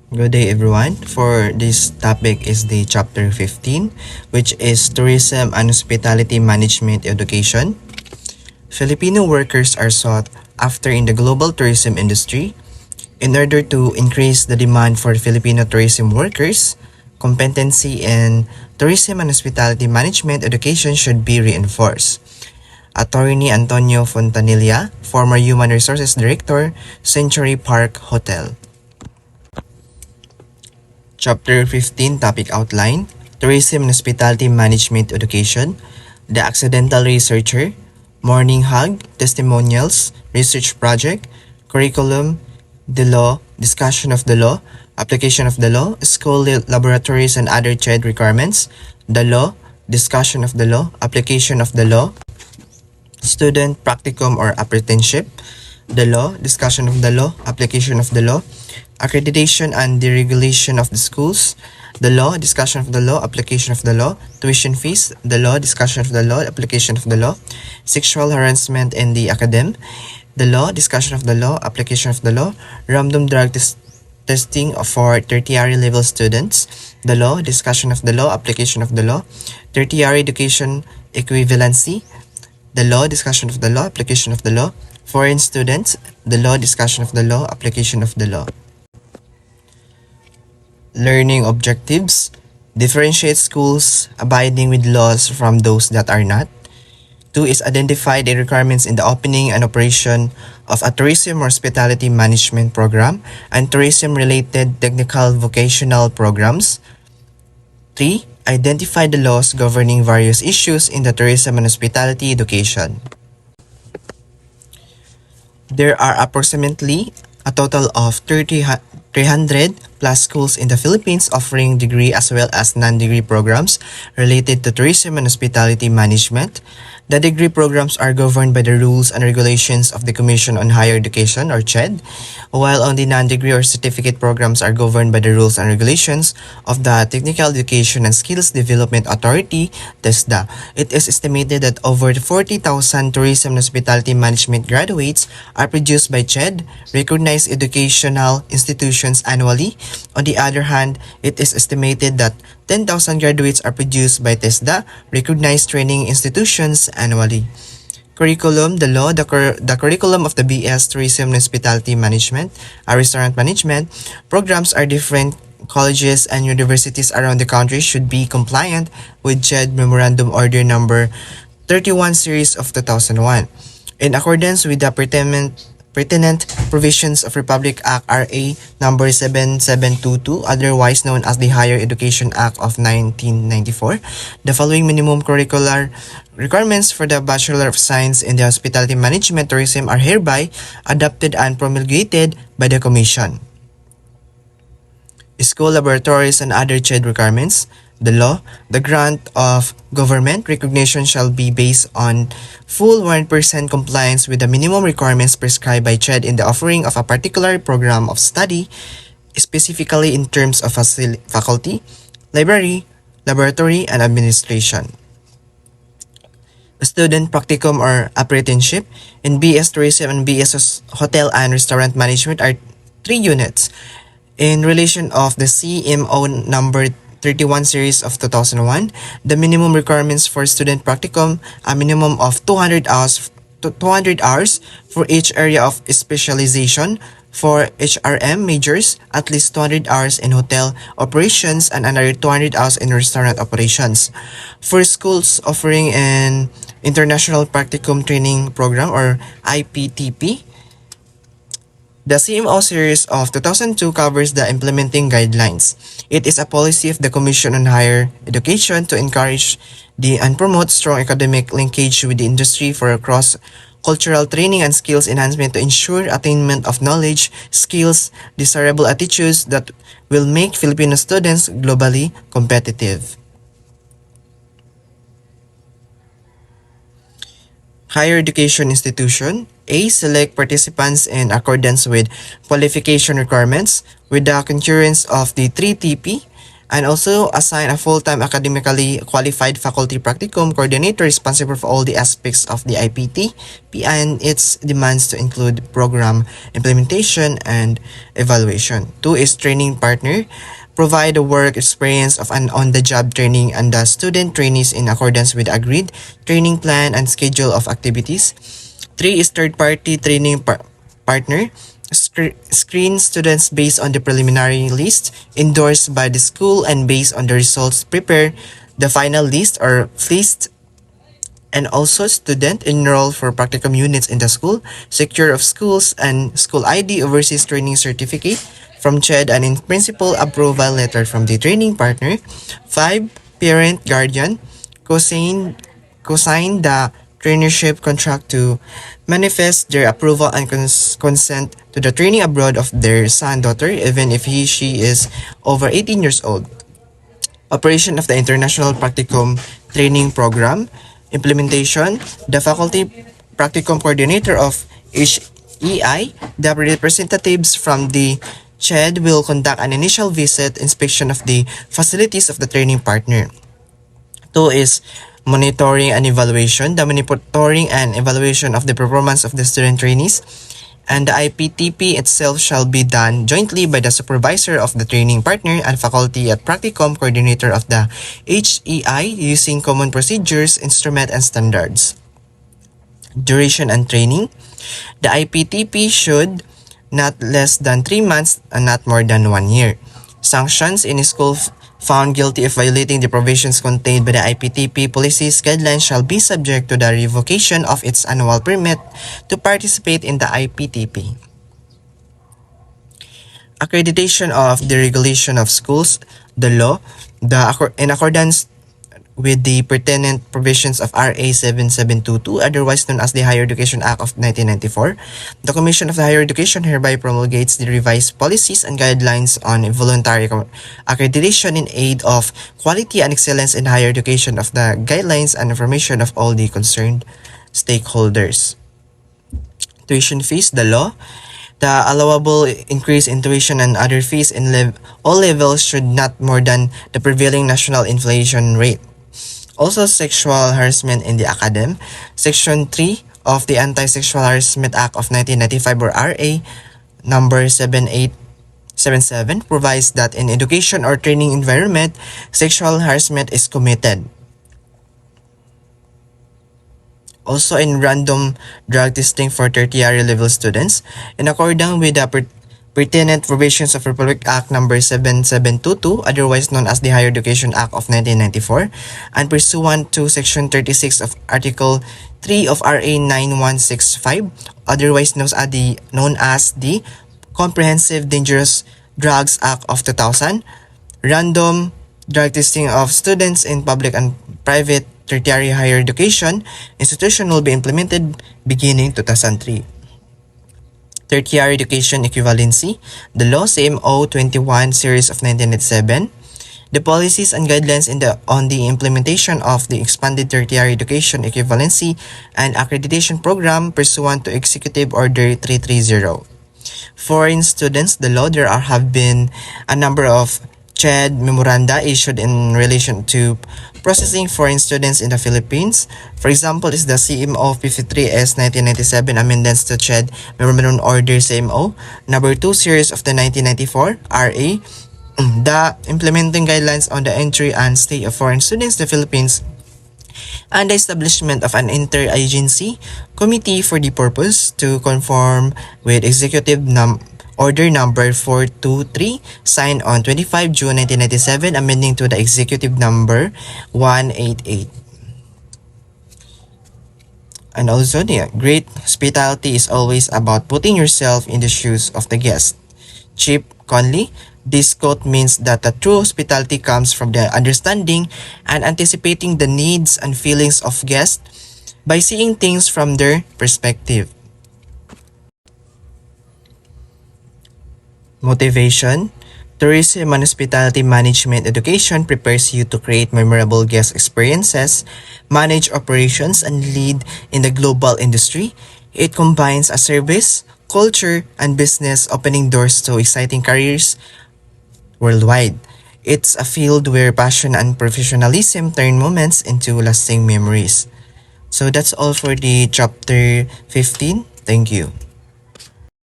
Good day everyone. For this topic is the chapter 15, which is Tourism and Hospitality Management Education. Filipino workers are sought after in the global tourism industry. In order to increase the demand for Filipino tourism workers, competency in tourism and hospitality management education should be reinforced. Attorney Antonio Fontanilla, former Human Resources Director, Century Park Hotel. Chapter 15 Topic Outline Tourism and Hospitality Management Education The Accidental Researcher Morning Hug Testimonials Research Project Curriculum The Law Discussion of the Law Application of the Law School Laboratories and Other CHED Requirements The Law Discussion of the Law Application of the Law Student Practicum or Apprenticeship The Law Discussion of the Law Application of the Law Accreditation and Deregulation of the Schools, the Law, Discussion of the Law, Application of the Law, Tuition Fees, the Law, Discussion of the Law, Application of the Law, Sexual Harassment in the Academy, the Law, Discussion of the Law, Application of the Law, Random Drug Testing for tertiary level students, the Law, Discussion of the Law, Application of the Law, Tertiary Education Equivalency, the Law, Discussion of the Law, Application of the Law, Foreign Students, the Law, Discussion of the Law, Application of the Law. Learning objectives, differentiate schools abiding with laws from those that are not. 2 is identify the requirements in the opening and operation of a tourism or hospitality management program and tourism-related technical vocational programs. 3. Identify the laws governing various issues in the tourism and hospitality education. There are approximately a total of 300 plus schools in the Philippines offering degree as well as non-degree programs related to tourism and hospitality management. The degree programs are governed by the rules and regulations of the Commission on Higher Education or CHED, while on the non-degree or certificate programs are governed by the rules and regulations of the Technical Education and Skills Development Authority, TESDA. It is estimated that over 40,000 tourism and hospitality management graduates are produced by CHED, recognized educational institutions annually. On the other hand, it is estimated that 10,000 graduates are produced by TESDA, recognized training institutions annually. Curriculum, the law, the curriculum of the BS Tourism and Hospitality Management, Restaurant Management, programs are different colleges and universities around the country should be compliant with CHED Memorandum Order Number 31 Series of 2001. In accordance with the pertinent provisions of Republic Act RA number 7722, otherwise known as the Higher Education Act of 1994, the following minimum curricular requirements for the Bachelor of Science in the Hospitality Management Tourism are hereby adopted and promulgated by the Commission. School laboratories and other CHED requirements. The law, the grant of government recognition shall be based on full 100% compliance with the minimum requirements prescribed by CHED in the offering of a particular program of study, specifically in terms of faculty, library, laboratory, and administration. Student practicum or apprenticeship in BS Tourism and BS Hotel and Restaurant Management are 3 units. In relation of the CMO number 31 series of 2001, the minimum requirements for student practicum, a minimum of 200 hours for each area of specialization. For HRM majors, at least 200 hours in hotel operations and another 200 hours in restaurant operations. For schools offering an International Practicum Training Program or IPTP, the CMO series of 2002 covers the implementing guidelines. It is a policy of the Commission on Higher Education to encourage and promote strong academic linkage with the industry for cross-cultural training and skills enhancement to ensure attainment of knowledge, skills, desirable attitudes that will make Filipino students globally competitive. Higher education institution. A. Select participants in accordance with qualification requirements with the concurrence of the 3 TP and also assign a full-time academically qualified faculty practicum coordinator responsible for all the aspects of the IPTP and its demands to include program implementation and evaluation. Two is training partner. Provide the work experience of an on-the-job training and the student trainees in accordance with agreed training plan and schedule of activities. Three is third-party training partner. Screen students based on the preliminary list endorsed by the school and based on the results prepare the final list or list, and also student enroll for practicum units in the school, secure of schools and school ID overseas training certificate from CHED and in principle approval letter from the training partner. 5. Parent guardian cosign the traineeship contract to manifest their approval and consent to the training abroad of their son daughter even if she is over 18 years old. Operation of the International Practicum Training Program, implementation, the faculty practicum coordinator of HEI, the representatives from the CHED will conduct an initial visit inspection of the facilities of the training partner. Two is monitoring and evaluation, the monitoring and evaluation of the performance of the student trainees, and the IPTP itself shall be done jointly by the supervisor of the training partner and faculty at practicum coordinator of the HEI using common procedures, instrument, and standards. Duration and training. The IPTP should not less than 3 months and not more than 1 year. Sanctions in school found guilty of violating the provisions contained by the IPTP policies guidelines shall be subject to the revocation of its annual permit to participate in the IPTP. Accreditation of the regulation of schools, the law, in accordance with the pertinent provisions of RA 7722, otherwise known as the Higher Education Act of 1994, the Commission of the Higher Education hereby promulgates the revised policies and guidelines on voluntary accreditation in aid of quality and excellence in higher education of the guidelines and information of all the concerned stakeholders. Tuition fees, the law. The allowable increase in tuition and other fees in all levels should not more than the prevailing national inflation rate. Also, sexual harassment in the academy. Section 3 of the Anti-Sexual Harassment Act of 1995 or RA number 7877 provides that in education or training environment, sexual harassment is committed. Also in random drug testing for tertiary level students, in accordance with the pertinent provisions of Republic Act number 7722, otherwise known as the Higher Education Act of 1994, and pursuant to Section 36 of Article 3 of RA 9165, otherwise known as the Comprehensive Dangerous Drugs Act of 2000, random drug testing of students in public and private tertiary higher education institution will be implemented beginning 2003. Tertiary Education Equivalency, the Law CMO 21 Series of 1997, the policies and guidelines on the implementation of the expanded tertiary education equivalency and accreditation program pursuant to Executive Order 330. Foreign students, the law, have been a number of CHED memoranda issued in relation to processing foreign students in the Philippines. For example, is the CMO 53S 1997 amendments to CHED Memorandum Order CMO number 2 series of the 1994 RA, the implementing guidelines on the entry and stay of foreign students in the Philippines, and the establishment of an interagency committee for the purpose to conform with Executive Order number 423 signed on 25 June 1997 amending to the Executive number 188. And also, the great hospitality is always about putting yourself in the shoes of the guest. Chip Conley, this quote means that the true hospitality comes from the understanding and anticipating the needs and feelings of guests by seeing things from their perspective. Motivation. Tourism and hospitality management education prepares you to create memorable guest experiences, manage operations, and lead in the global industry. It combines a service, culture, and business, opening doors to exciting careers worldwide. It's a field where passion and professionalism turn moments into lasting memories. So that's all for the chapter 15. Thank you.